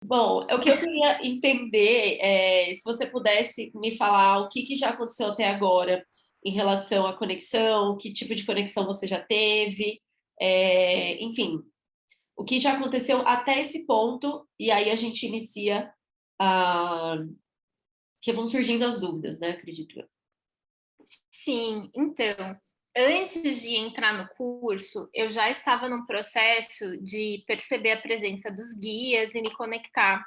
Bom, o que eu queria entender é se você pudesse me falar o que já aconteceu até agora em relação à conexão, que tipo de conexão você já teve, enfim, o que já aconteceu até esse ponto, e aí a gente inicia a... que vão surgindo as dúvidas, né? Acredito eu. Sim, então, antes de entrar no curso, eu já estava num processo de perceber a presença dos guias e me conectar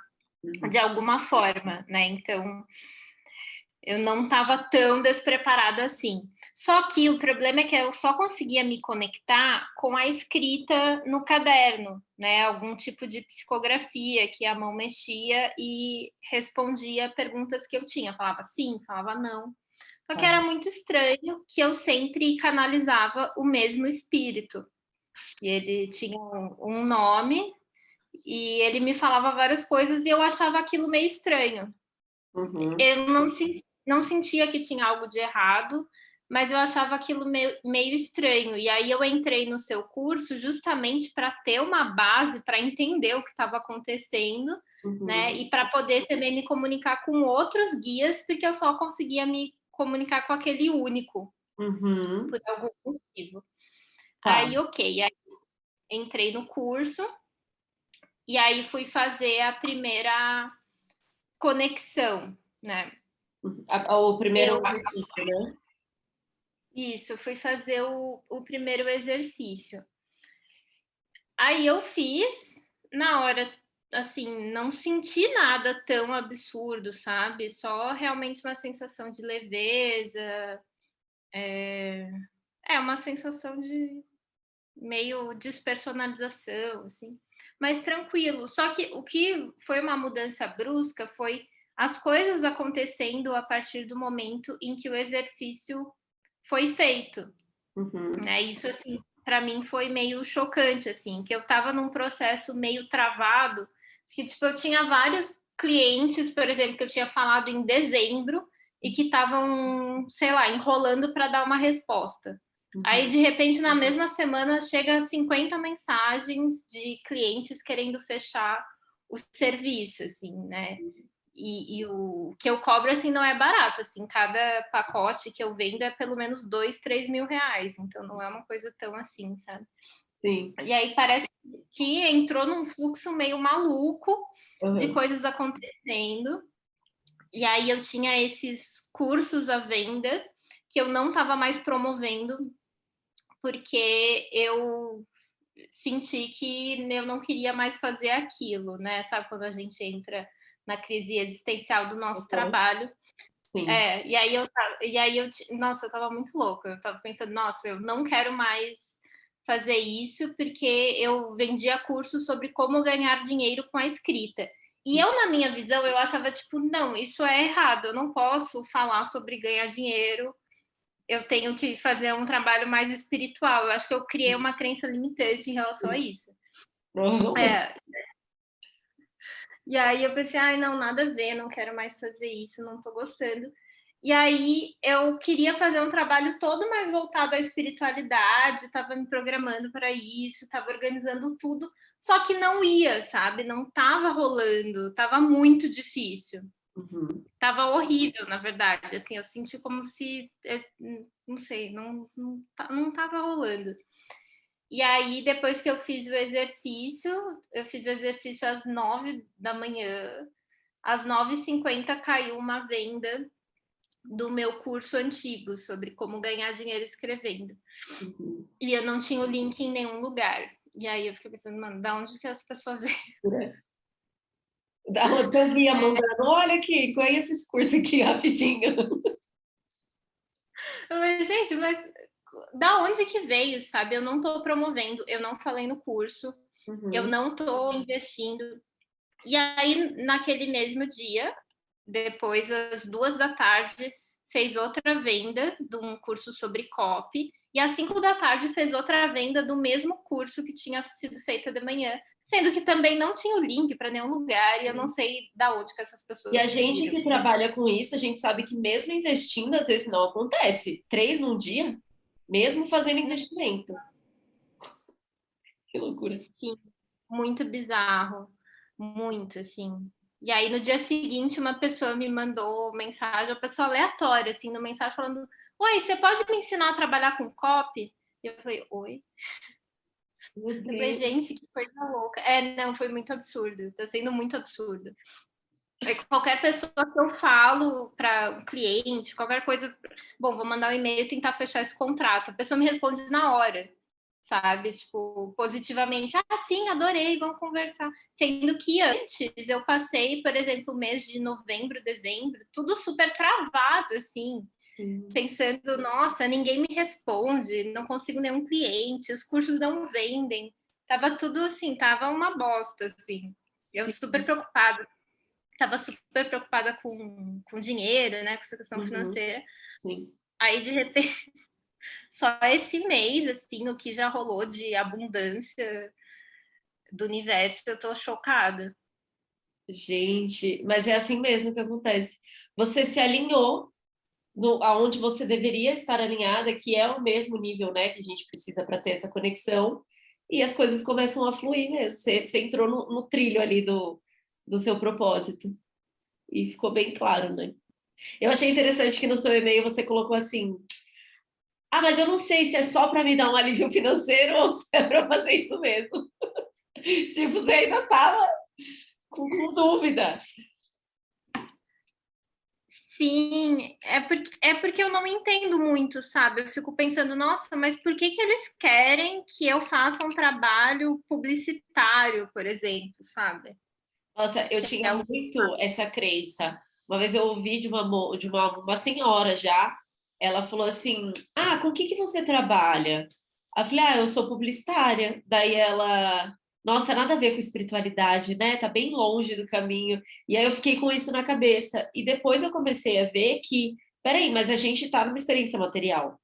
de alguma forma, né? Então, eu não estava tão despreparada assim. Só que o problema é que eu só conseguia me conectar com a escrita no caderno, né? Algum tipo de psicografia que a mão mexia e respondia perguntas que eu tinha. Falava sim, falava não. Só que Tá. era muito estranho que eu sempre canalizava o mesmo espírito. E ele tinha um nome e ele me falava várias coisas e eu achava aquilo meio estranho. Uhum. Eu não sentia que tinha algo de errado, mas eu achava aquilo meio estranho. E aí eu entrei no seu curso justamente para ter uma base, para entender o que estava acontecendo, né? Uhum. E para poder também me comunicar com outros guias, porque eu só conseguia me comunicar com aquele único, Uhum. por algum motivo. Tá. Aí, ok, aí entrei no curso e aí fui fazer a primeira conexão, né? O primeiro Eu exercício, né? Isso, fui fazer o primeiro exercício. Aí eu fiz, na hora, assim, não senti nada tão absurdo, sabe? Só realmente uma sensação de leveza, uma sensação de meio despersonalização, assim, mas tranquilo. Só que o que foi uma mudança brusca foi as coisas acontecendo a partir do momento em que o exercício foi feito. Uhum. Né? Isso, assim, para mim foi meio chocante, assim, que eu estava num processo meio travado, que, tipo, eu tinha vários clientes, por exemplo, que eu tinha falado em dezembro e que estavam, sei lá, enrolando para dar uma resposta. Aí, Uhum. de repente, na mesma semana, chega 50 mensagens de clientes querendo fechar o serviço, assim, né? E o que eu cobro, assim, não é barato, assim, cada pacote que eu vendo é pelo menos 2, 3 mil reais, então não é uma coisa tão assim, sabe? Sim. E aí parece que entrou num fluxo meio maluco de Uhum. coisas acontecendo, e aí eu tinha esses cursos à venda que eu não estava mais promovendo, porque eu senti que eu não queria mais fazer aquilo, né? Sabe quando a gente entra na crise existencial do nosso Uhum. trabalho? Sim. Nossa, eu tava muito louca. Eu tava pensando, nossa, eu não quero mais fazer isso porque eu vendia cursos sobre como ganhar dinheiro com a escrita. E eu, na minha visão, eu achava, tipo, não, isso é errado, eu não posso falar sobre ganhar dinheiro, eu tenho que fazer um trabalho mais espiritual. Eu acho que eu criei uma crença limitante em relação a isso. Uhum. É, e aí eu pensei, ai, não, nada a ver, não quero mais fazer isso, não tô gostando. E aí eu queria fazer um trabalho todo mais voltado à espiritualidade, estava me programando para isso, estava organizando tudo, só que não ia, sabe? Não estava rolando, estava muito difícil. Uhum. Tava horrível, na verdade. Assim, eu senti como se, não sei, não tava rolando. E aí, depois que eu fiz o exercício às 9 da manhã, às 9h50 caiu uma venda do meu curso antigo sobre como ganhar dinheiro escrevendo. Uhum. E eu não tinha o link em nenhum lugar. E aí eu fiquei pensando, mano, da onde que as pessoas veem? Da onde eu via mandando, olha aqui, conhece esse curso aqui rapidinho. Eu falei, gente, mas da onde que veio, sabe? Eu não tô promovendo, eu não falei no curso, eu Uhum. não tô investindo. E aí, naquele mesmo dia, depois, às 2 da tarde, fez outra venda de um curso sobre copy. E às 5 da tarde fez outra venda do mesmo curso que tinha sido feita de manhã. Sendo que também não tinha o link para nenhum lugar e eu não sei da onde que essas E a pessoas gente viram. que trabalha com isso, a gente sabe que mesmo investindo, às vezes não acontece. 3 num dia, mesmo fazendo investimento. Que loucura. Sim, muito bizarro. muito, assim. E aí, no dia seguinte, uma pessoa me mandou mensagem, uma pessoa aleatória, assim, no mensagem falando: Oi, você pode me ensinar a trabalhar com copy? E eu falei, oi? Meu Eu falei, Deus. gente, que coisa louca. Não, foi muito absurdo, tá sendo muito absurdo. Qualquer pessoa que eu falo para um cliente, qualquer coisa, bom, vou mandar um e-mail e tentar fechar esse contrato. A pessoa me responde na hora, sabe? Tipo, positivamente. Ah, sim, adorei, vamos conversar. Sendo que antes eu passei, por exemplo, o mês de novembro, dezembro, tudo super travado, assim. Sim. Pensando, nossa, ninguém me responde, não consigo nenhum cliente, os cursos não vendem. Tava tudo assim, tava uma bosta, assim. Eu super Sim. preocupada. Estava super preocupada com dinheiro, né, com essa questão Uhum. financeira. Sim. Aí, de repente, só esse mês, assim, o que já rolou de abundância do universo, eu tô chocada. Gente, mas é assim mesmo que acontece. Você se alinhou no, aonde você deveria estar alinhada, que é o mesmo nível, né, que a gente precisa para ter essa conexão, e as coisas começam a fluir mesmo. Você entrou no trilho ali do seu propósito, e ficou bem claro, né? Eu achei interessante que no seu e-mail você colocou assim: ah, mas eu não sei se é só para me dar um alívio financeiro ou se é para fazer isso mesmo. Tipo, você ainda estava com dúvida. Sim, é porque eu não entendo muito, sabe? Eu fico pensando, nossa, mas por que eles querem que eu faça um trabalho publicitário, por exemplo, sabe? Nossa, eu Que tinha é o... muito essa crença. Uma vez eu ouvi de uma senhora já, ela falou assim: ah, com o que você trabalha? Eu falei: ah, eu sou publicitária. Daí ela, nossa, nada a ver com espiritualidade, né? Tá bem longe do caminho. E aí eu fiquei com isso na cabeça. E depois eu comecei a ver que, peraí, mas a gente tá numa experiência material.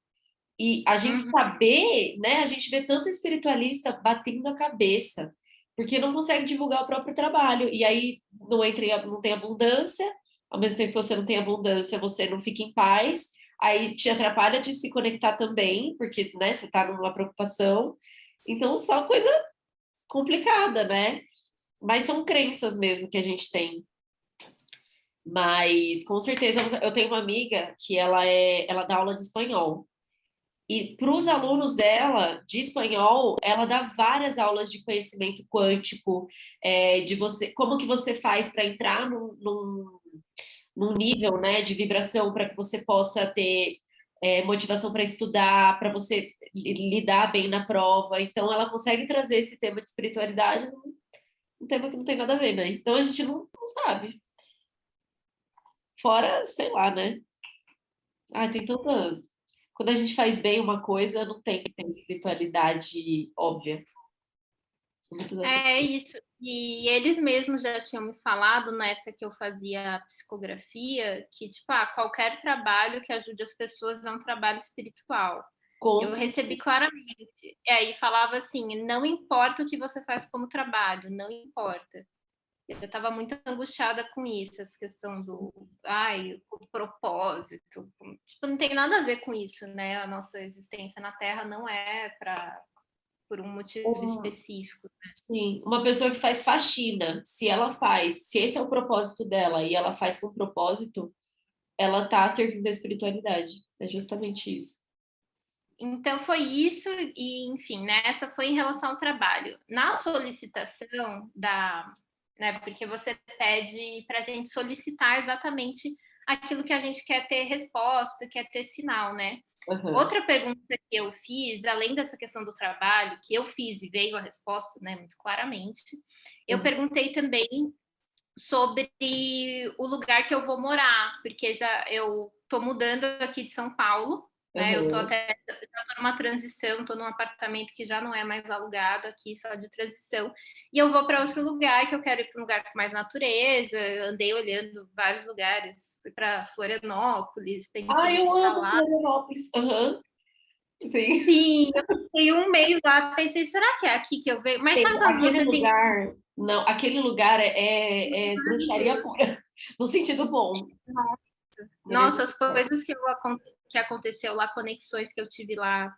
E a gente Uhum. saber, né? A gente vê tanto espiritualista batendo a cabeça, porque não consegue divulgar o próprio trabalho. E aí não tem abundância, ao mesmo tempo que você não tem abundância, você não fica em paz. Aí te atrapalha de se conectar também, porque, né, você está numa preocupação. Então, só coisa complicada, né? Mas são crenças mesmo que a gente tem. Mas com certeza eu tenho uma amiga que ela dá aula de espanhol. E para os alunos dela, de espanhol, ela dá várias aulas de conhecimento quântico, de você, como que você faz para entrar num nível, né, de vibração para que você possa ter motivação para estudar, para você lidar bem na prova. Então, ela consegue trazer esse tema de espiritualidade num tema que não tem nada a ver, né? Então, a gente não sabe. Fora, sei lá, né? Ah, tem tanta. Quando a gente faz bem uma coisa, não tem que ter espiritualidade óbvia. São muitas essas. É isso. E eles mesmos já tinham me falado na época que eu fazia psicografia que, tipo, qualquer trabalho que ajude as pessoas é um trabalho espiritual. Com Eu recebi certeza. claramente. E falava assim: não importa o que você faz como trabalho, não importa. Eu estava muito angustiada com isso, essa questão o propósito. Tipo, não tem nada a ver com isso, né? A nossa existência na Terra não é por um motivo Um- específico. sim, uma pessoa que faz faxina, se ela faz, se esse é o propósito dela e ela faz com propósito, ela tá servindo a espiritualidade. É justamente isso. Então foi isso, e enfim, né, essa foi em relação ao trabalho. Na solicitação né, porque você pede para a gente solicitar exatamente aquilo que a gente quer ter resposta, quer ter sinal, né? Aham. Outra pergunta que eu fiz, além dessa questão do trabalho, que eu fiz e veio a resposta, né, muito claramente, eu Uhum. perguntei também sobre o lugar que eu vou morar, porque já eu estou mudando aqui de São Paulo, né? Eu estou Aham. até numa transição, estou num apartamento que já não é mais alugado aqui, só de transição, e eu vou para outro lugar, que eu quero ir para um lugar com mais natureza. Andei olhando vários lugares, fui para Florianópolis, Ah, pensei em eu ficar amo lá. Florianópolis. Aham. Sim. Sim, eu fiquei um mês lá, pensei, será que é aqui que eu venho? Mas sabe quando Aquele você tem... lugar, não, aquele lugar é bruxaria pura, no sentido bom. Nossa, as coisas que aconteceu lá, conexões que eu tive lá,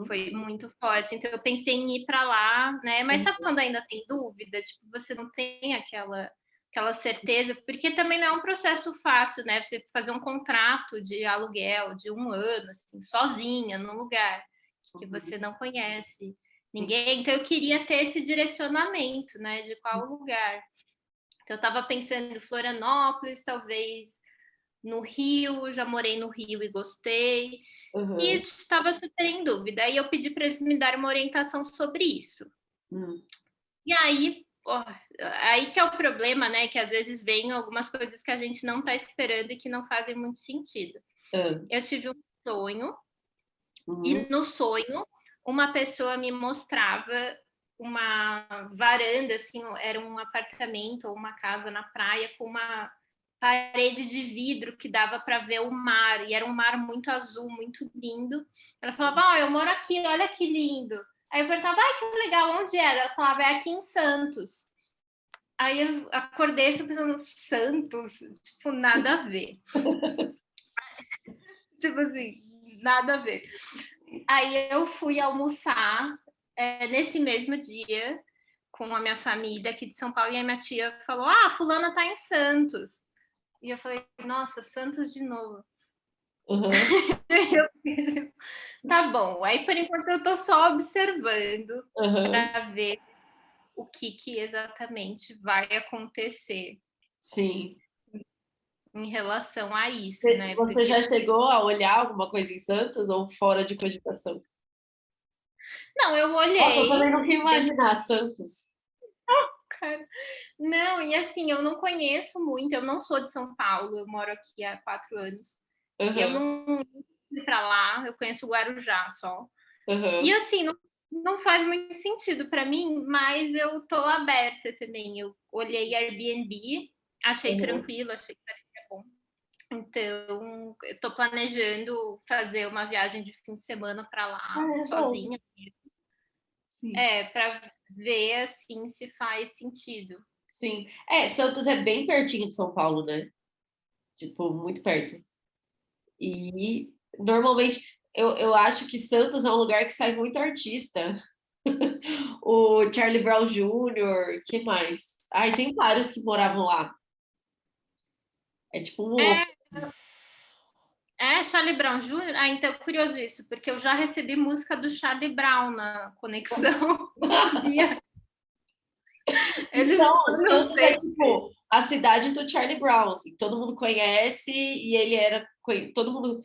foi muito forte. Então, eu pensei em ir para lá, né? Mas sabe quando ainda tem dúvida? Tipo, você não tem aquela certeza, porque também não é um processo fácil, né? Você fazer um contrato de aluguel de 1 ano, assim, sozinha, num lugar que você não conhece ninguém. Então, eu queria ter esse direcionamento, né? De qual lugar. Então, eu estava pensando em Florianópolis, talvez no Rio, já morei no Rio e gostei, e estava super em dúvida. Aí eu pedi para eles me darem uma orientação sobre isso. E aí, aí que é o problema, né? Que às vezes vem algumas coisas que a gente não está esperando e que não fazem muito sentido. Eu tive um sonho, e no sonho, uma pessoa me mostrava uma varanda, assim, era um apartamento ou uma casa na praia com uma parede de vidro que dava para ver o mar, e era um mar muito azul, muito lindo. Ela falava, eu moro aqui, olha que lindo. Aí eu perguntava, que legal, onde era? Ela falava, é aqui em Santos. Aí eu acordei e fiquei pensando, Santos? Tipo, nada a ver. Tipo assim, nada a ver. Aí eu fui almoçar nesse mesmo dia com a minha família aqui de São Paulo, e a minha tia falou, fulana tá em Santos. E eu falei, nossa, Santos de novo. Eu fiz, tá bom. Aí, por enquanto, eu tô só observando para ver o que exatamente vai acontecer. Sim. Em relação a isso, né? Você Porque... já chegou a olhar alguma coisa em Santos ou fora de cogitação? Não, eu olhei. Nossa, eu também não queria imaginar Santos. Cara. Não, e assim, eu não conheço muito, eu não sou de São Paulo, eu moro aqui há 4 anos. E eu não fui para lá, eu conheço o Guarujá só. E assim, não faz muito sentido para mim, mas eu tô aberta também. Eu olhei Airbnb, achei tranquilo, achei que parecia bom. Então, eu tô planejando fazer uma viagem de fim de semana para lá, sozinha. Para ver assim se faz sentido. Sim. Santos é bem pertinho de São Paulo, né? Tipo, muito perto. E normalmente eu acho que Santos é um lugar que sai muito artista. O Charlie Brown Jr., que mais? Ai, tem vários que moravam lá. É tipo um ovo. Charlie Brown Jr.? Então é curioso isso, porque eu já recebi música do Charlie Brown na conexão. Então, Santos é tipo a cidade do Charlie Brown, assim, todo mundo conhece e ele era todo mundo.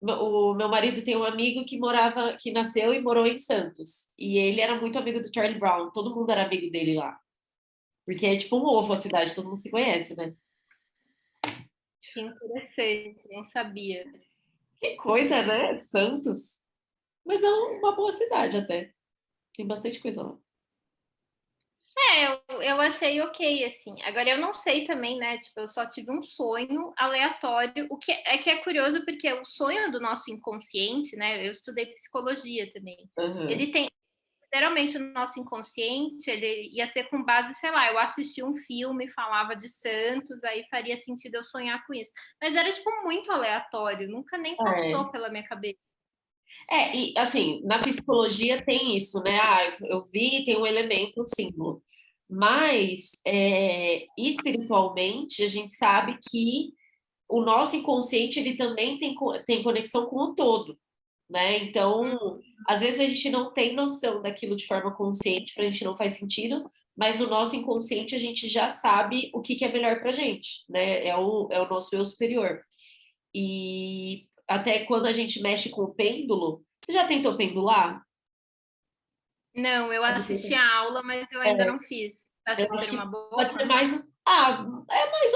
O meu marido tem um amigo que nasceu e morou em Santos, e ele era muito amigo do Charlie Brown, todo mundo era amigo dele lá, porque é tipo um ovo a cidade, todo mundo se conhece, né? Que interessante, não sabia. Que coisa, né? Santos. Mas é uma boa cidade até. Tem bastante coisa lá. Eu achei ok, assim. Agora, eu não sei também, né? Tipo, eu só tive um sonho aleatório. O que é curioso, porque o sonho do nosso inconsciente, né? Eu estudei psicologia também. Ele tem... Geralmente, o nosso inconsciente, ele ia ser com base, sei lá, eu assisti um filme, falava de Santos, aí faria sentido eu sonhar com isso. Mas era, tipo, muito aleatório. Nunca nem passou pela minha cabeça. E assim, na psicologia tem isso, né? Eu vi, tem um elemento, um símbolo. Mas espiritualmente a gente sabe que o nosso inconsciente ele também tem conexão com o todo, né? Então, às vezes a gente não tem noção daquilo de forma consciente, para a gente não faz sentido, mas no nosso inconsciente a gente já sabe o que é melhor para a gente, né? É o nosso eu superior. E até quando a gente mexe com o pêndulo, você já tentou pendular? Não, eu assisti a aula, mas eu ainda não fiz. Acho Eu que acho seria que uma boa pode ser forma. mais. É mais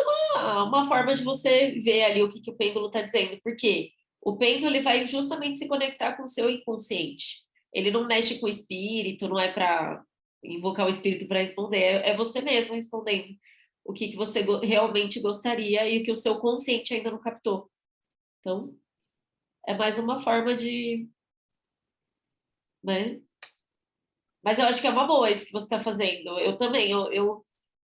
uma forma de você ver ali o que o pêndulo está dizendo. Porque o pêndulo ele vai justamente se conectar com o seu inconsciente. Ele não mexe com o espírito, não é para invocar o espírito para responder, é você mesmo respondendo o que você realmente gostaria e o que o seu consciente ainda não captou. Então, é mais uma forma de, né? Mas eu acho que é uma boa isso que você está fazendo. Eu também,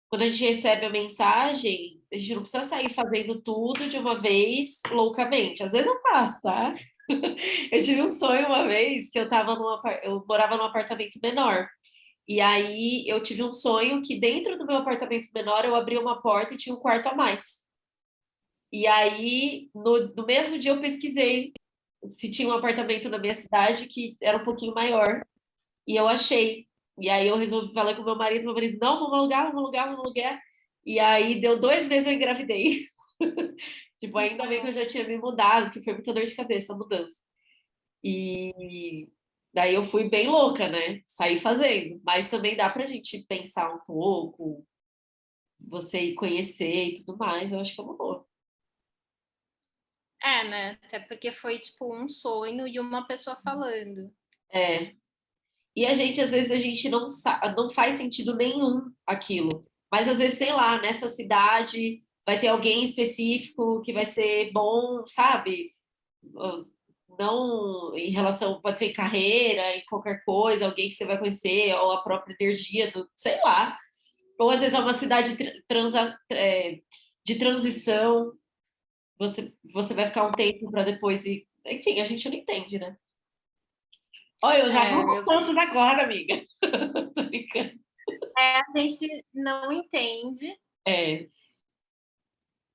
quando a gente recebe a mensagem, a gente não precisa sair fazendo tudo de uma vez loucamente. Às vezes eu faço, tá? Eu tive um sonho uma vez que eu morava num apartamento menor. E aí eu tive um sonho que dentro do meu apartamento menor eu abri uma porta e tinha um quarto a mais. E aí, no mesmo dia, eu pesquisei se tinha um apartamento na minha cidade que era um pouquinho maior. E eu achei. E aí eu resolvi falar com meu marido, não, vamos alugar, vamos alugar, vamos alugar. E aí deu 2 meses eu engravidei. Tipo, ainda bem que eu já tinha me mudado, que foi muita dor de cabeça a mudança. E daí eu fui bem louca, né? Saí fazendo. Mas também dá pra gente pensar um pouco, você ir conhecer e tudo mais, eu acho que é uma boa. É, né? Até porque foi tipo um sonho e uma pessoa falando. É. E a gente, às vezes, a gente não faz sentido nenhum aquilo. Mas às vezes, sei lá, nessa cidade vai ter alguém específico que vai ser bom, sabe? Não em relação, pode ser em carreira, em qualquer coisa, alguém que você vai conhecer, ou a própria energia do, sei lá. Ou às vezes é uma cidade de transição, você vai ficar um tempo para depois ir. Enfim, a gente não entende, né? Olha, eu já vou É, aos Santos agora, amiga. Tô brincando. a gente não entende É,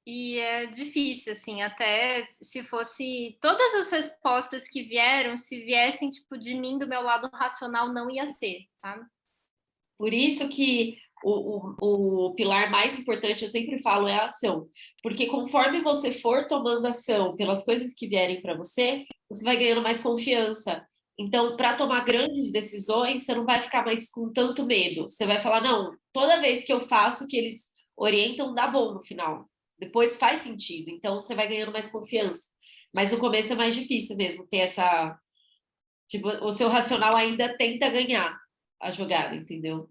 e é difícil, assim, até se fosse todas as respostas que vieram, se viessem, tipo, de mim, do meu lado racional, não ia ser, sabe? por isso que o pilar mais importante, eu sempre falo, é a ação. Porque conforme você for tomando ação pelas coisas que vierem para você, você vai ganhando mais confiança. Então, para tomar grandes decisões, você não vai ficar mais com tanto medo. Você vai falar, não, toda vez que eu faço o que eles orientam, dá bom no final. Depois faz sentido. Então, você vai ganhando mais confiança. Mas no começo é mais difícil mesmo ter essa. Tipo, o seu racional ainda tenta ganhar a jogada, entendeu?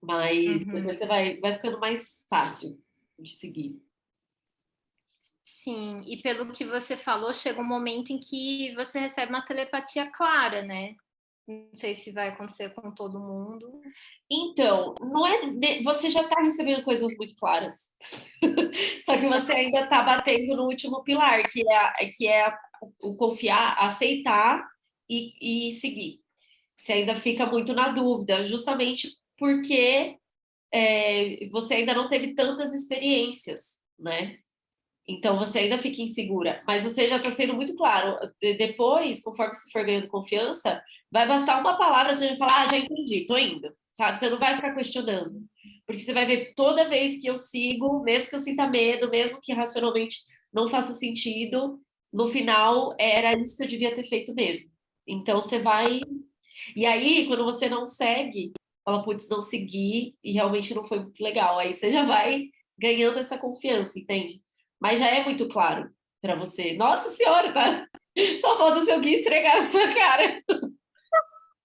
Mas Uhum. depois você vai ficando mais fácil de seguir. Sim, e pelo que você falou, chega um momento em que você recebe uma telepatia clara, né? Não sei se vai acontecer com todo mundo. Então, não é, você já está recebendo coisas muito claras. Só que você ainda está batendo no último pilar, o confiar, aceitar e seguir. Você ainda fica muito na dúvida, justamente porque você ainda não teve tantas experiências, né? Então você ainda fica insegura, mas você já está sendo muito claro. Depois, conforme você for ganhando confiança, vai bastar uma palavra, você vai falar, já entendi, tô indo, sabe? Você não vai ficar questionando, porque você vai ver toda vez que eu sigo, mesmo que eu sinta medo, mesmo que racionalmente não faça sentido, no final era isso que eu devia ter feito mesmo. Então você vai. E aí, quando você não segue, fala, putz, não segui e realmente não foi muito legal. Aí você já vai ganhando essa confiança, entende? Mas já é muito claro para você. Nossa Senhora, tá? Só falta o seu guia esfregar na sua cara,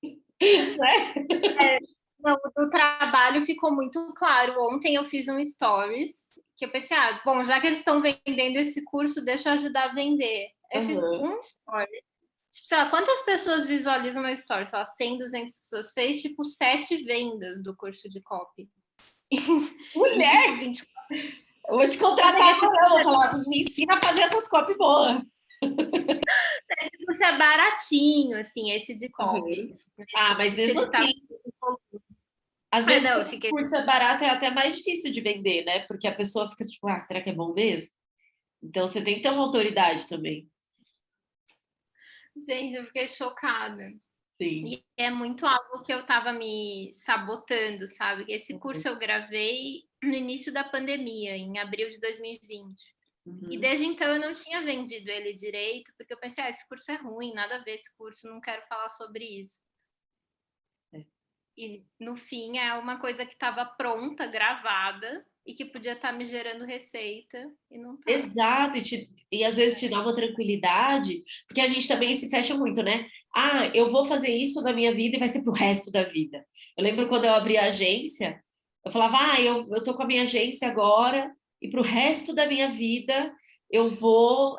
né? Não, do trabalho ficou muito claro. Ontem eu fiz um stories que eu pensei, bom, já que eles estão vendendo esse curso, deixa eu ajudar a vender. Eu fiz Uhum. um story. Tipo, sei lá, quantas pessoas visualizam meu story? Sei lá, 100, 200 pessoas. Fez, tipo, 7 vendas do curso de copy. Em, tipo, Mulher, 20. eu vou te Esse contratar amanhã, vou falar, me ensina a fazer essas copies boas. curso é baratinho, assim, esse de copy. Uhum. Ah, mas Esse mesmo edital. assim, às Ah, vezes não, eu quando o fiquei. curso é barato, é até mais difícil de vender, né? Porque a pessoa fica tipo, será que é bom mesmo? Então você tem que ter uma autoridade também. Gente, eu fiquei chocada. Sim. E é muito algo que eu estava me sabotando, sabe? Esse curso eu gravei no início da pandemia, em abril de 2020. E Uhum. desde então eu não tinha vendido ele direito, porque eu pensei, esse curso é ruim, nada a ver esse curso, não quero falar sobre isso. É. E no fim é uma coisa que estava pronta, gravada, e que podia estar me gerando receita, e não tá. Exato, e às vezes te dá uma tranquilidade, porque a gente também se fecha muito, né? Ah, eu vou fazer isso na minha vida e vai ser pro resto da vida. Eu lembro quando eu abri a agência, eu falava, eu tô com a minha agência agora e pro resto da minha vida eu vou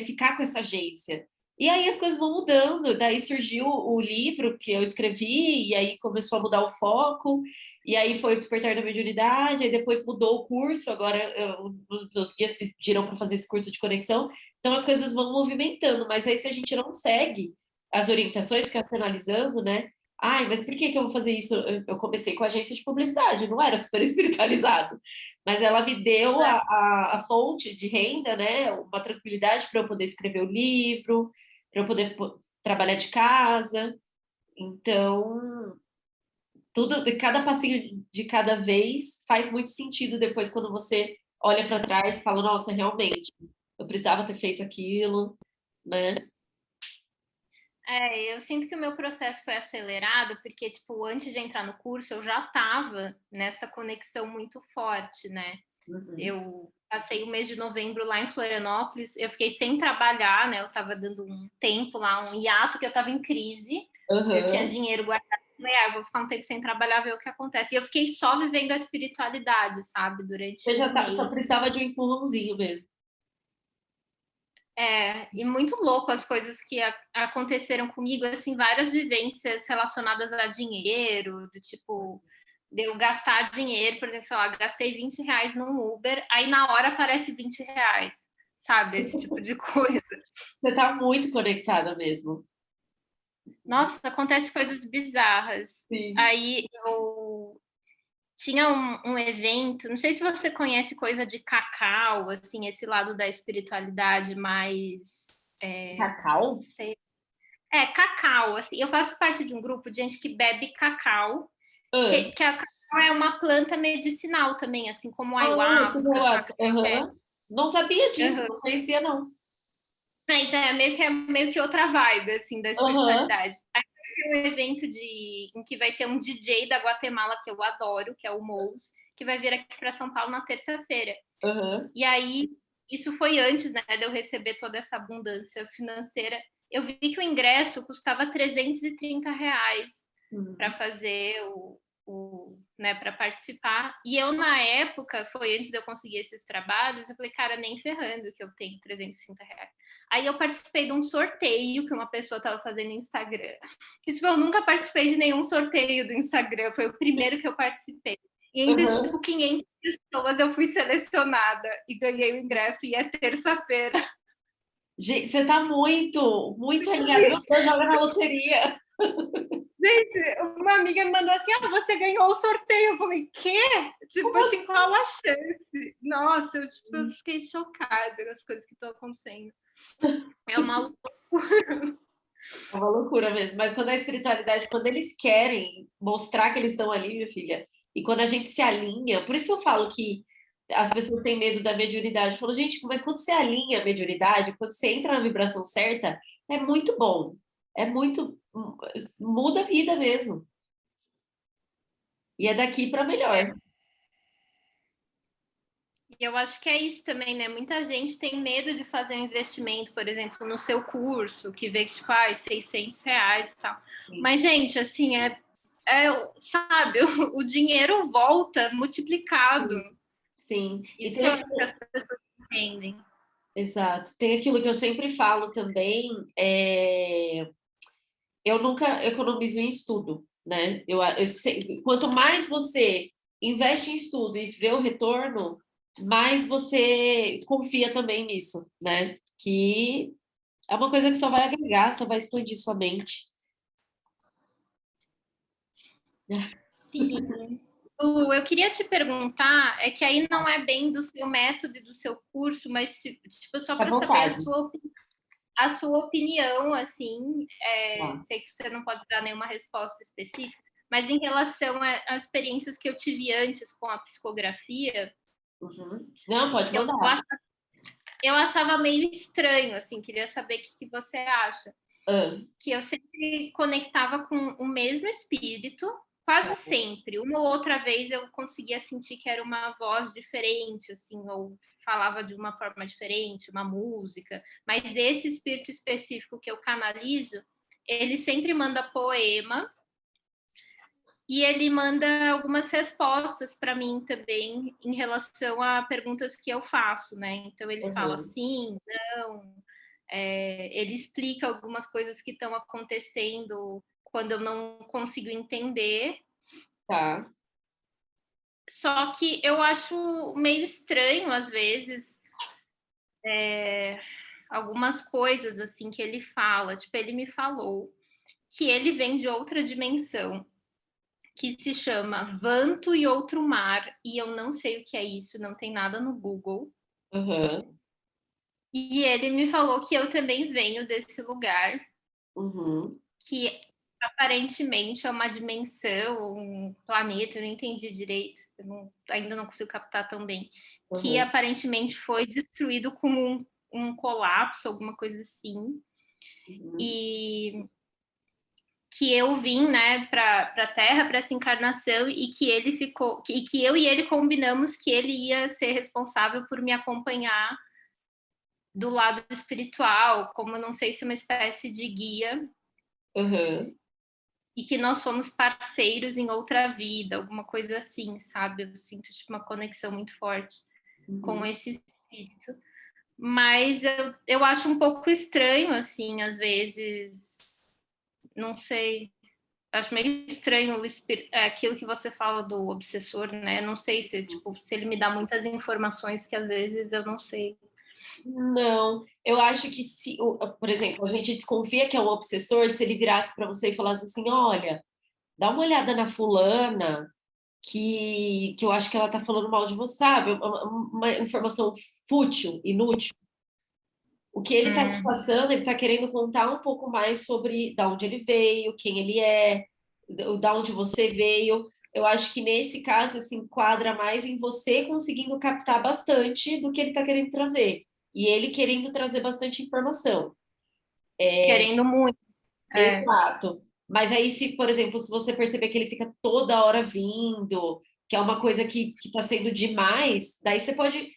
ficar com essa agência. E aí as coisas vão mudando, daí surgiu o livro que eu escrevi e aí começou a mudar o foco. E aí foi o despertar da mediunidade, aí depois mudou o curso, agora os guias pediram para fazer esse curso de conexão, então as coisas vão movimentando, mas aí se a gente não segue as orientações que está analisando, né? Ai, mas por que eu vou fazer isso? Eu comecei com a agência de publicidade, não era super espiritualizado, mas ela me deu a fonte de renda, né? Uma tranquilidade para eu poder escrever o livro, para eu poder trabalhar de casa. Então, tudo, de cada passinho de cada vez faz muito sentido depois quando você olha para trás e fala, nossa, realmente, eu precisava ter feito aquilo, né? Eu sinto que o meu processo foi acelerado porque, tipo, antes de entrar no curso, eu já estava nessa conexão muito forte, né? Uhum. Eu passei o mês de novembro lá em Florianópolis, eu fiquei sem trabalhar, né? Eu estava dando um tempo lá, um hiato, que eu estava em crise, eu tinha dinheiro guardado, falei, eu vou ficar um tempo sem trabalhar, ver o que acontece. E eu fiquei só vivendo a espiritualidade, sabe? Durante Você um mês. só precisava de um empurrãozinho mesmo. E muito louco as coisas que aconteceram comigo, assim, várias vivências relacionadas a dinheiro, do tipo, de eu gastar dinheiro, por exemplo, sei lá, gastei R$20 num Uber, aí na hora aparece R$20, sabe? Esse tipo de coisa. Você tá muito conectada mesmo. Nossa, acontece coisas bizarras. Sim. Aí eu tinha um evento, não sei se você conhece coisa de cacau, assim, esse lado da espiritualidade mais. Cacau? Sei. Cacau, assim, eu faço parte de um grupo de gente que bebe cacau, que a cacau é uma planta medicinal também, assim como a Tipo ayahuasca, sabe? ayahuasca. Uhum. Não sabia disso, Uhum. não conhecia, não. Então é meio que outra vibe, assim, da Uhum. espiritualidade. Aí tem um evento em que vai ter um DJ da Guatemala, que eu adoro, que é o Mous, que vai vir aqui para São Paulo na terça-feira. Uhum. E aí, isso foi antes, né, de eu receber toda essa abundância financeira. Eu vi que o ingresso custava R$330 para fazer né, para participar. E eu, na época, foi antes de eu conseguir esses trabalhos, eu falei, cara, nem ferrando que eu tenho R$330. Aí eu participei de um sorteio que uma pessoa estava fazendo no Instagram. E, tipo, eu nunca participei de nenhum sorteio do Instagram, foi o primeiro que eu participei. E entre, tipo, 500 pessoas eu fui selecionada e ganhei o ingresso, e é terça-feira. Gente, você tá muito, muito alinhada. Meu Deus, joga na loteria. Gente, uma amiga me mandou assim, você ganhou o sorteio. Eu falei, quê? Tipo Como assim, assim? qual a chance? Nossa, eu fiquei chocada com as coisas que estão acontecendo. É uma É uma loucura mesmo. Mas quando a espiritualidade, quando eles querem mostrar que eles estão ali, minha filha, e quando a gente se alinha, por isso que eu falo que as pessoas têm medo da mediunidade. Eu falo, gente, mas quando você alinha a mediunidade, quando você entra na vibração certa, é muito bom. É muito. Muda a vida mesmo. E é daqui para melhor. E eu acho que é isso também, né? Muita gente tem medo de fazer um investimento, por exemplo, no seu curso, que vê que, tipo, R$600 e tal. Sim. Mas, gente, assim, sabe, o dinheiro volta multiplicado. Sim. E Isso que tem eu acho que as pessoas entendem. exato. Tem aquilo que eu sempre falo também, eu nunca economizo em estudo, né? Quanto mais você investe em estudo e vê o retorno, mais você confia também nisso, né? Que é uma coisa que só vai agregar, só vai expandir sua mente. Sim. Eu queria te perguntar, é que aí não é bem do seu método e do seu curso, mas tipo, só À para saber vontade. a sua opinião, assim, Tá. sei que você não pode dar nenhuma resposta específica, mas em relação às experiências que eu tive antes com a psicografia, Uhum. Não, pode eu, mandar. eu achava meio estranho, assim, queria saber o que você acha. Ah, Que eu sempre conectava com o mesmo espírito, quase sempre. Uma ou outra vez eu conseguia sentir que era uma voz diferente, assim, ou falava de uma forma diferente, uma música. Mas esse espírito específico que eu canalizo, ele sempre manda poema e ele manda algumas respostas para mim também em relação a perguntas que eu faço, né? Então ele fala uhum. sim, não, ele explica algumas coisas que estão acontecendo quando eu não consigo entender. Tá. Só que eu acho meio estranho, às vezes, algumas coisas, assim, que ele fala. Tipo, ele me falou que ele vem de outra dimensão, que se chama Vanto e Outro Mar, e eu não sei o que é isso, não tem nada no Google. Aham. E ele me falou que eu também venho desse lugar, Uhum. que aparentemente é uma dimensão, um planeta, eu não entendi direito, ainda não consigo captar tão bem, que Uhum. aparentemente foi destruído como um colapso, alguma coisa assim, Uhum. e que eu vim, né, para a Terra, para essa encarnação, e que ele ficou, e que eu e ele combinamos que ele ia ser responsável por me acompanhar do lado espiritual, como não sei se uma espécie de guia, Uhum. e que nós somos parceiros em outra vida, alguma coisa assim, sabe? Eu sinto tipo, uma conexão muito forte com Uhum. esse espírito. Mas eu acho um pouco estranho, assim, às vezes, não sei, acho meio estranho aquilo que você fala do obsessor, né? Não sei se, tipo, se ele me dá muitas informações que às vezes eu não sei. Não, eu acho que se, por exemplo, a gente desconfia que é um obsessor se ele virasse para você e falasse assim, olha, dá uma olhada na fulana, que eu acho que ela tá falando mal de você, sabe? Uma informação fútil, inútil. O que ele tá te passando, ele tá querendo contar um pouco mais sobre da onde ele veio, quem ele é, da onde você veio. Eu acho que nesse caso se enquadra mais em você conseguindo captar bastante do que ele tá querendo trazer. E ele querendo trazer bastante informação. Querendo muito. É. Exato. Mas aí, se, por exemplo, se você perceber que ele fica toda hora vindo, que é uma coisa que está sendo demais, daí você pode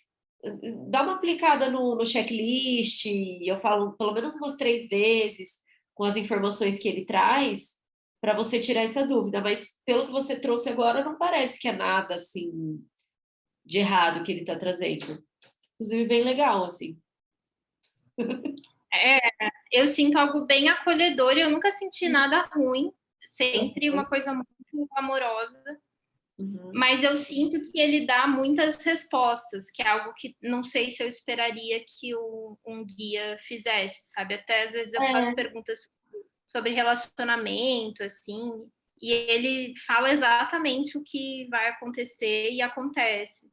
dar uma aplicada no checklist, e eu falo pelo menos umas 3 vezes, com as informações que ele traz, para você tirar essa dúvida. Mas pelo que você trouxe agora, não parece que é nada assim de errado que ele está trazendo. Inclusive, bem legal, assim. É, eu sinto algo bem acolhedor e eu nunca senti nada ruim, sempre uma coisa muito amorosa, Uhum. mas eu sinto que ele dá muitas respostas, que é algo que não sei se eu esperaria que um guia fizesse, sabe? Até às vezes eu faço É. perguntas sobre relacionamento, assim, e ele fala exatamente o que vai acontecer e acontece.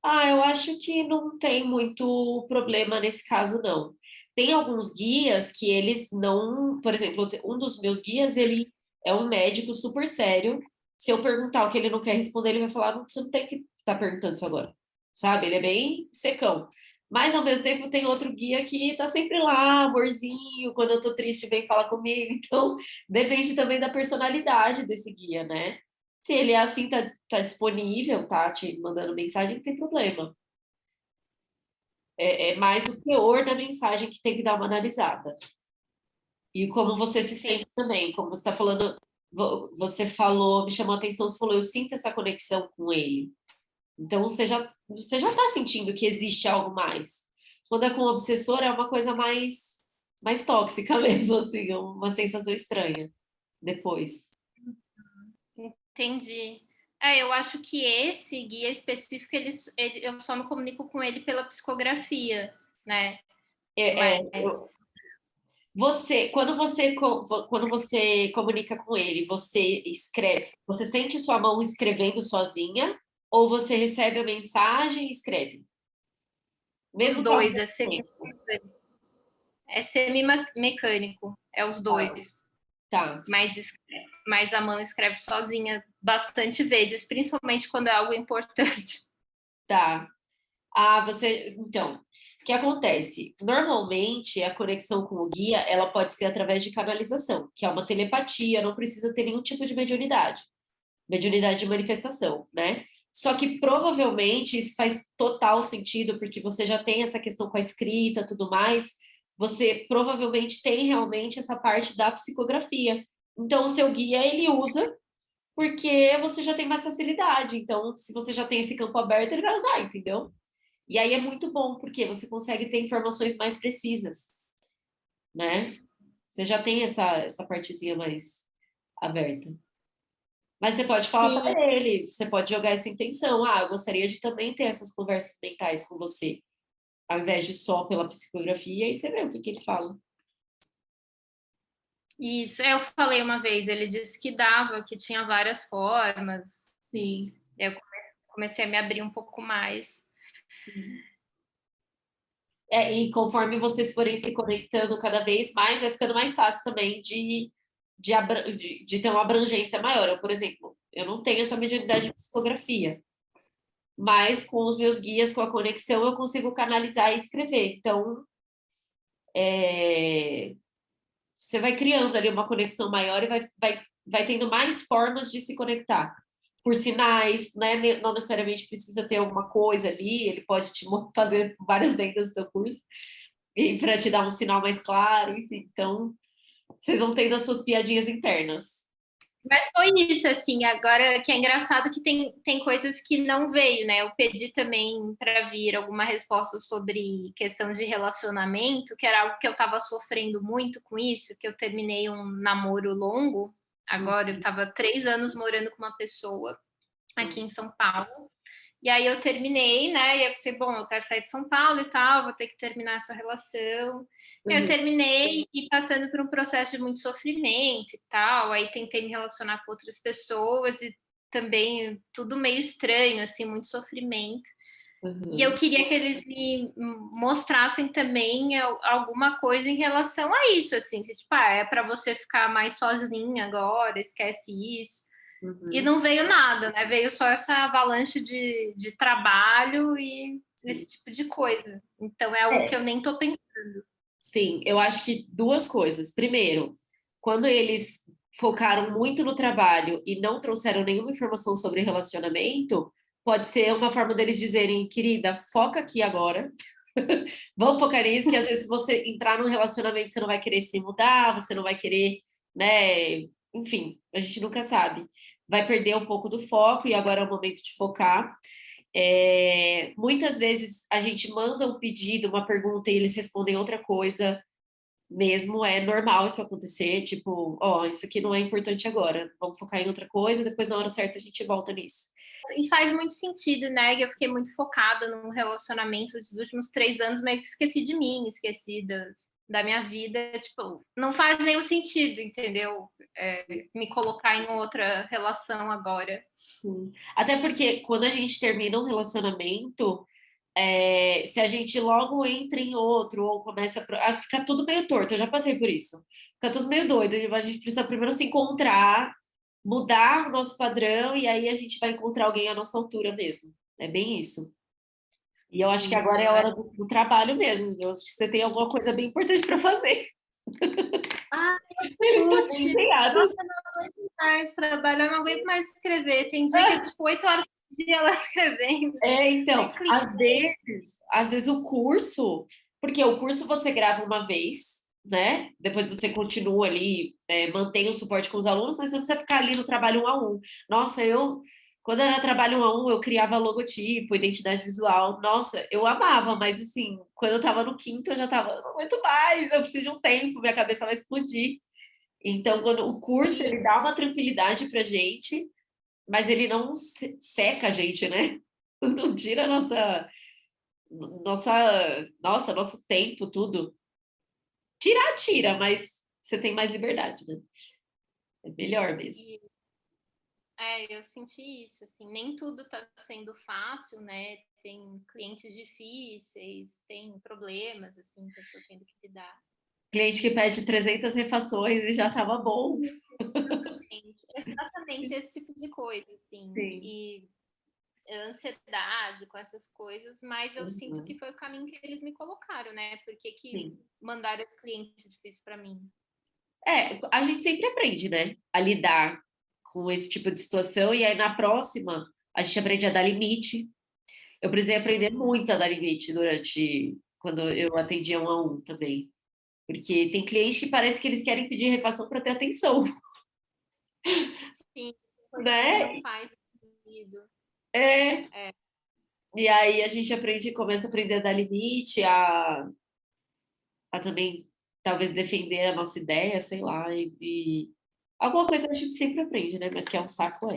Ah, eu acho que não tem muito problema nesse caso, não. Tem alguns guias que eles não, por exemplo, um dos meus guias, ele é um médico super sério. Se eu perguntar o que ele não quer responder, ele vai falar, não, você não tem que estar perguntando isso agora, sabe? Ele é bem secão. Mas, ao mesmo tempo, tem outro guia que tá sempre lá, amorzinho, quando eu tô triste, vem falar comigo. Então, depende também da personalidade desse guia, né? Se ele é assim, tá disponível, tá te mandando mensagem, não tem problema. É mais o teor da mensagem que tem que dar uma analisada. E como você se Entendi. sente também, como você está falando, você falou, me chamou a atenção, você falou, eu sinto essa conexão com ele. Então você já está sentindo que existe algo mais. Quando é com o obsessor, é uma coisa mais tóxica mesmo, assim, uma sensação estranha depois. Entendi. É, eu acho que esse guia específico, eu só me comunico com ele pela psicografia, né? É, Mas quando você comunica com ele, você escreve, você sente sua mão escrevendo sozinha ou você recebe a mensagem e escreve? os Mesmo que ela dois, demore tempo. é semi-mecânico, é os dois. Tá, Mas a mão escreve sozinha bastante vezes, principalmente quando é algo importante. tá. Ah, então, o que acontece? Normalmente, a conexão com o guia, ela pode ser através de canalização, que é uma telepatia, não precisa ter nenhum tipo de mediunidade de manifestação, né? Só que provavelmente isso faz total sentido, porque você já tem essa questão com a escrita, tudo mais, você provavelmente tem realmente essa parte da psicografia. Então, o seu guia, ele usa porque você já tem mais facilidade. Então, se você já tem esse campo aberto, ele vai usar, entendeu? E aí é muito bom, porque você consegue ter informações mais precisas, né? Você já tem essa partezinha mais aberta. Mas você pode falar Sim, para ele, você pode jogar essa intenção. Ah, eu gostaria de também ter essas conversas mentais com você, ao invés de só pela psicografia, e aí você vê o que ele fala. isso. Eu falei uma vez, ele disse que dava, que tinha várias formas. Sim, Eu comecei a me abrir um pouco mais. sim. E conforme vocês forem se conectando cada vez mais, vai ficando mais fácil também de ter uma abrangência maior. Eu, por exemplo, eu não tenho essa mediunidade de psicografia, mas com os meus guias, com a conexão, eu consigo canalizar e escrever. Então, você vai criando ali uma conexão maior e vai tendo mais formas de se conectar. Por sinais, né? Não necessariamente precisa ter alguma coisa ali, ele pode te fazer várias vendas do seu curso e para te dar um sinal mais claro, enfim. Então, vocês vão tendo as suas piadinhas internas. Mas foi isso, assim, agora que é engraçado que tem coisas que não veio, né? Eu pedi também para vir alguma resposta sobre questão de relacionamento, que era algo que eu estava sofrendo muito com isso, que eu terminei um namoro longo, agora eu estava 3 anos morando com uma pessoa aqui em São Paulo. E aí eu terminei, né? E eu pensei, bom, eu quero sair de São Paulo e tal, vou ter que terminar essa relação. Eu Uhum, terminei e passando por um processo de muito sofrimento e tal. Aí tentei me relacionar com outras pessoas e também tudo meio estranho, assim, muito sofrimento. E eu uhum, queria que eles me mostrassem também alguma coisa em relação a isso, assim, que, tipo, é para você ficar mais sozinha agora, esquece isso. E uhum. não veio nada, né? Veio só essa avalanche de trabalho e Sim. esse tipo de coisa. Então é algo que É, eu nem tô pensando. sim, eu acho que duas coisas. Primeiro, quando eles focaram muito no trabalho e não trouxeram nenhuma informação sobre relacionamento, pode ser uma forma deles dizerem, querida, foca aqui agora. Vamos focar nisso, que às vezes você entrar num relacionamento, você não vai querer se mudar, você não vai querer, né? Enfim, a gente nunca sabe. Vai perder um pouco do foco e agora é o momento de focar. Muitas vezes a gente manda um pedido, uma pergunta e eles respondem outra coisa mesmo. É normal isso acontecer, tipo, ó, isso aqui não é importante agora, vamos focar em outra coisa, depois na hora certa a gente volta nisso. E faz muito sentido, né? Eu fiquei muito focada num relacionamento dos últimos 3 anos, meio que esqueci de mim, esqueci da minha vida. Tipo, não faz nenhum sentido, entendeu? Me colocar em outra relação agora. Sim. Até porque quando a gente termina um relacionamento, se a gente logo entra em outro ou começa a ficar tudo meio torto, eu já passei por isso. Fica tudo meio doido, a gente precisa primeiro se encontrar, mudar o nosso padrão e aí a gente vai encontrar alguém à nossa altura mesmo. É bem isso. E eu acho que agora é Isso. a hora do trabalho mesmo. Eu acho que você tem alguma coisa bem importante para fazer. Ah, Eles estão putz, bem empenhados. nossa, não aguento mais trabalhar, não aguento mais escrever. Tem dia que é tipo 8 horas por dia ela escrevendo. Então, É cliente. às vezes o curso, porque o curso você grava uma vez, né? Depois você continua ali, mantém o suporte com os alunos, mas você não precisa ficar ali no trabalho um a um. Nossa, quando era trabalho um a um, eu criava logotipo, identidade visual. Nossa, eu amava, mas assim, quando eu tava no quinto, eu já tava, não aguento mais, eu preciso de um tempo, minha cabeça vai explodir. Então, quando o curso, ele dá uma tranquilidade pra gente, mas ele não seca a gente, né? Não tira nosso tempo, tudo. Tirar, tira, mas você tem mais liberdade, né? É melhor mesmo. E, eu senti isso, assim, nem tudo está sendo fácil, né? Tem clientes difíceis, tem problemas, assim, que eu estou tendo que lidar. Cliente que pede 300 refações e já tava bom. Exatamente esse tipo de coisa, assim. Sim. E ansiedade com essas coisas, mas eu sinto que Uhum. foi o caminho que eles me colocaram, né? Por que Sim. mandaram esse cliente difícil para mim? A gente sempre aprende, né? A lidar com esse tipo de situação, e aí na próxima a gente aprende a dar limite. Eu precisei aprender Uhum. muito a dar limite durante quando eu atendia um a um também. Porque tem cliente que parece que eles querem pedir refação para ter atenção, Sim, coisa que não né? faz sentido. É. É, E aí a gente aprende, começa a aprender a dar limite, a também talvez defender a nossa ideia, sei lá, e Alguma coisa a gente sempre aprende, né? Mas que é um saco, é.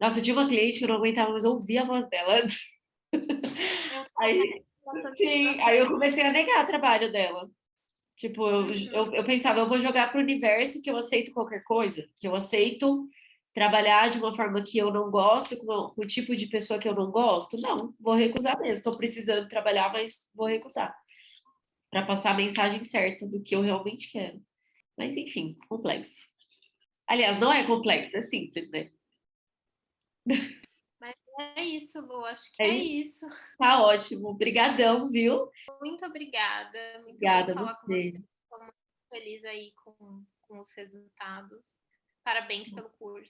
Nossa, eu tinha uma cliente que eu não aguentava mais ouvir a voz dela. Eu Aí, nessas sim, aí eu situações. comecei a negar o trabalho dela. Tipo, Uhum. eu pensava, eu vou jogar para o universo que eu aceito qualquer coisa, que eu aceito trabalhar de uma forma que eu não gosto, com o tipo de pessoa que eu não gosto. Não, vou recusar mesmo. Estou precisando trabalhar, mas vou recusar. Para passar a mensagem certa do que eu realmente quero. Mas, enfim, complexo. Aliás, não é complexo, é simples, né? Mas é isso, Lu. Acho que É é isso. isso. Tá ótimo. Obrigadão, viu? Muito obrigada. Muito bom Obrigada a falar com você. você. Estou muito feliz aí com os resultados. Parabéns pelo curso.